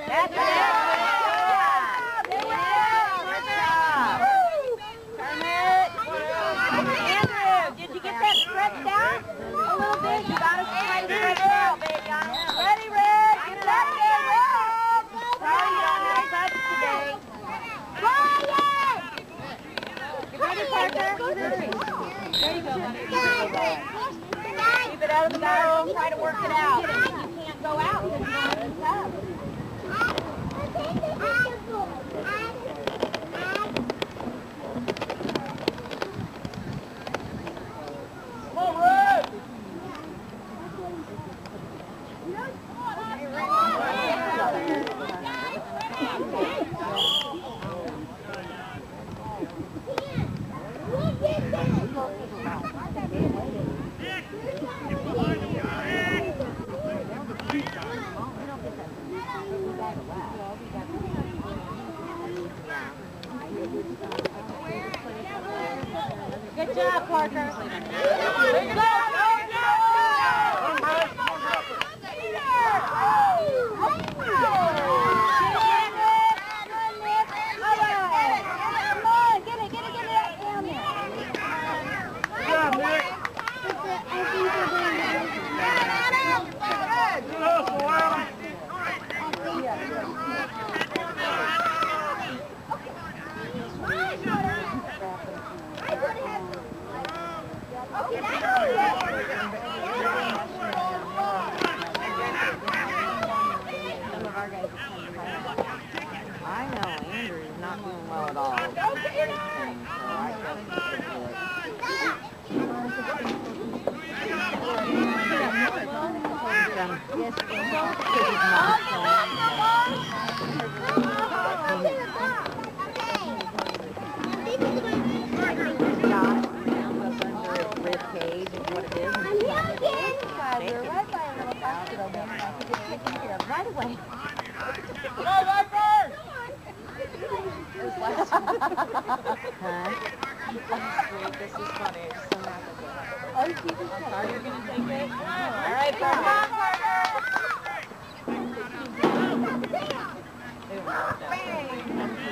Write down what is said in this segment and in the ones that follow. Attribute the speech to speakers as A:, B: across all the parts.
A: That's it. Good job. Turn it. Andrew, did you get that stretched out? A little bit. You got to stretch it out, baby. Ready, Red? Get that there, Red. Sorry you don't have touch today. Get ready, Parker. There you go. Keep it out of the middle. Try to work it out. You can't go out because you don't have the tub. Good job, Parker. I know Andrew's not doing well at all. Right away.
B: Go, Viper!
A: This is funny. It's so magical. Oh, you keep it. Are you going to take it? All right, Parker.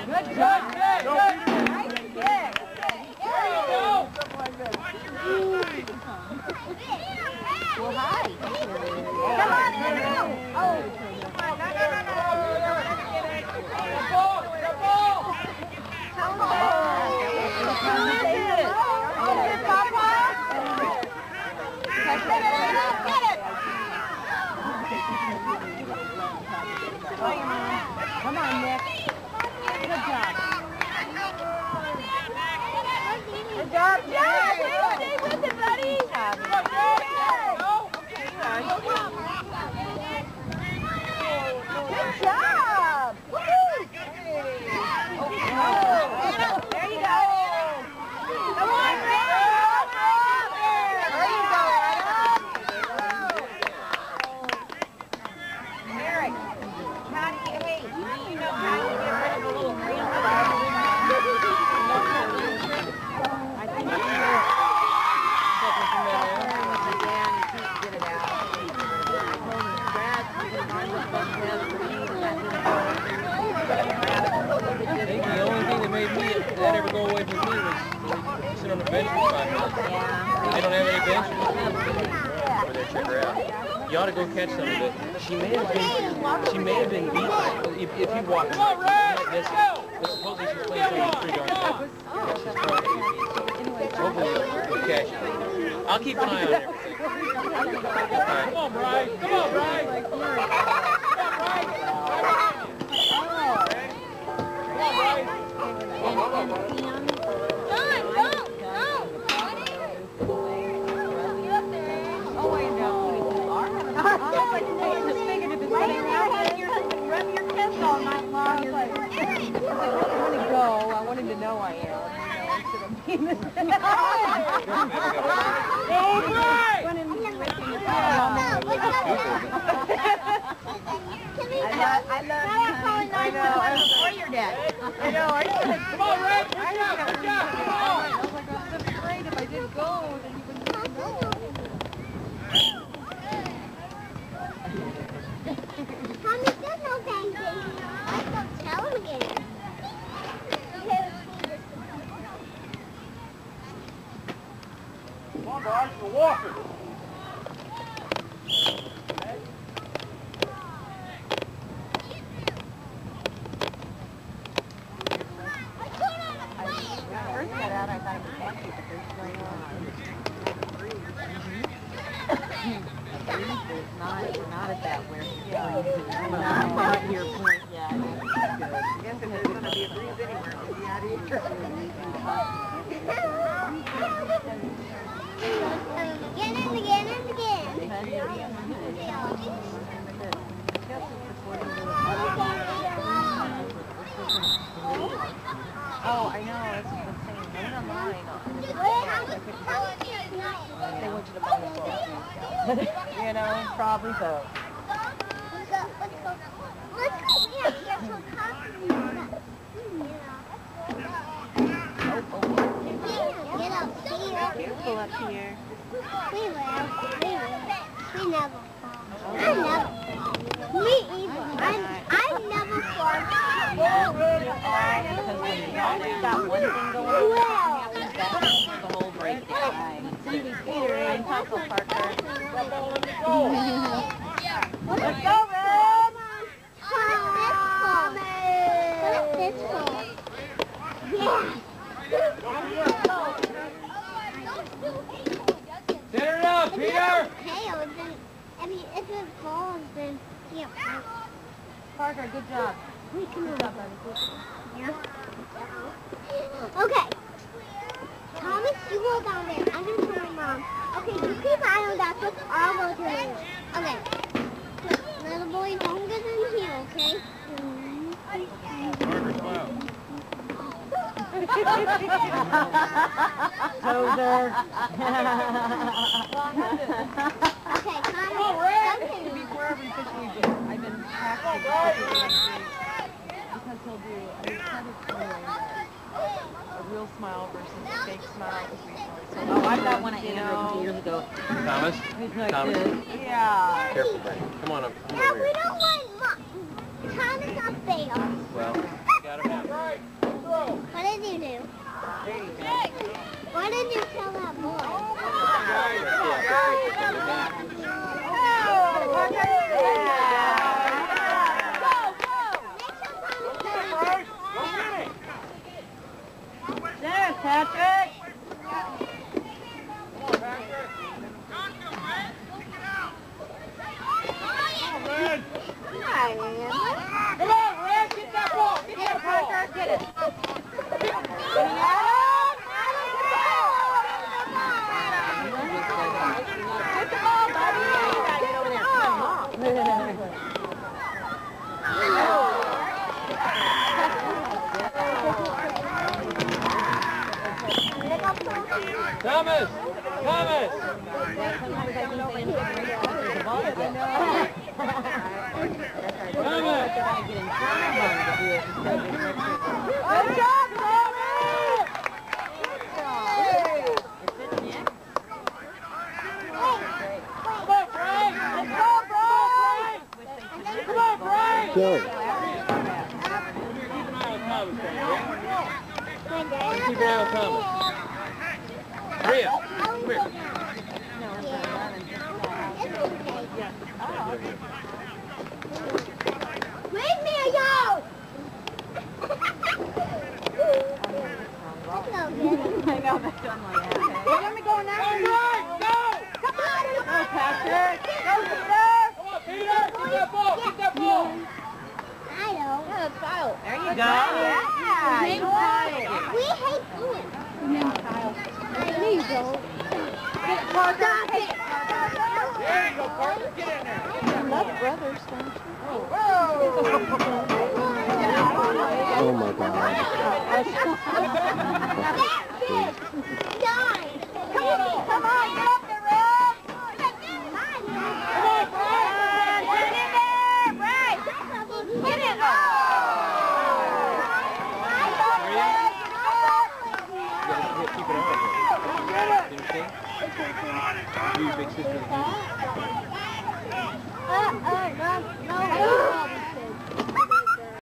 A: Good job. Nice kick. There you go. Well, hi. Come on, Andrew. Oh. Come on, Nick. Good job. Good job, Jack. Stay with it, buddy. Good job. Woo-hoo. There you go. Come on, Ray. There you go, Adam. Eric, how do you, hey, you know how you get rid of a little green stuff? I think it's get it out.
B: I think the only thing that made me that ever go away from me was sit on the bench for 5 minutes. They don't have any bench. Or they check her out. You ought to go catch some of it. She may have been beat if you walk like this. But supposedly she's playing pretty darn well. Hopefully we'll catch it. I'll keep an eye on everything. Right. Come on, Bryce. Come on, Bryce. Come on, Bryce.
A: I wanted to know I am. I know. I'm before your dad. I know.
B: Come on, Red. Good job. Good job. Come on.
A: I was like, I was afraid if I didn't go, then you wouldn't know.
C: Mommy, there's no danger.
A: Not at that where not at your point yet. I guess if there's going to be a breeze anywhere, it'll be out here.
C: Again.
A: Oh, I know. That's what I'm saying. I went online. They want you to buy a book. You know, probably so.
C: Let's go. Yeah, get some coffee. Get up here.
A: Careful up here.
C: We will. We never fall. Me either. I never fall.
A: Because when you always got one thing going on, that's the whole breakdown. Peter, and Papa Parker. Let's go, Red!
C: This fall. Yeah.
B: Set it up, Peter!
C: If it falls, then yeah.
A: Parker, good job.
C: Good job, buddy. Yeah. Okay. Thomas, you go down there. I'm gonna tell my mom. Okay, you keep an eye on that book. I'll go to there. Okay. Little boy, don't get in here, okay?
B: Parker, smile.
A: Tozer.
C: Okay, Thomas.
A: To be for every fish we do. I've been practicing because he'll do a real smile versus a fake smile. So, I got one at Andrew years ago.
B: Thomas?
A: He's like
B: Thomas?
A: this. Yeah.
B: Careful, buddy. Come on up. Come
C: Yeah,
B: over
C: we
B: here.
C: don't want Thomas up there.
B: Well, got him now.
C: What did you do? What did you tell that boy?
A: There, Patrick!
C: Come on, Red, get that ball! Get that ball!
A: Get it! Get the ball, buddy! You gotta get over there and cut him off.
B: Thomas! Thomas!
A: Good job,
B: Joey.
C: My
B: Keep an eye on Thomas. Maria, come here.
C: Leave me alone!
A: I know, that's done like that. Let me go now.
B: Go!
C: Come on!
A: Go, Patrick! Go, Peter!
B: Come on, Peter! Get that ball! Get that ball!
C: I know.
A: There you go.
C: Yeah.
A: Yeah.
C: We hate doing it. Please don't.
A: Parker,
C: Stop it.
B: There you go, Parker. Get in there.
A: You love brothers, don't you?
D: Oh my God.
C: Die.
A: Come on, get up there, Red!
B: Come on, Brian!
A: Get in there, Red! Get in there!
B: Keep it on. You understand? You big sister.
C: No.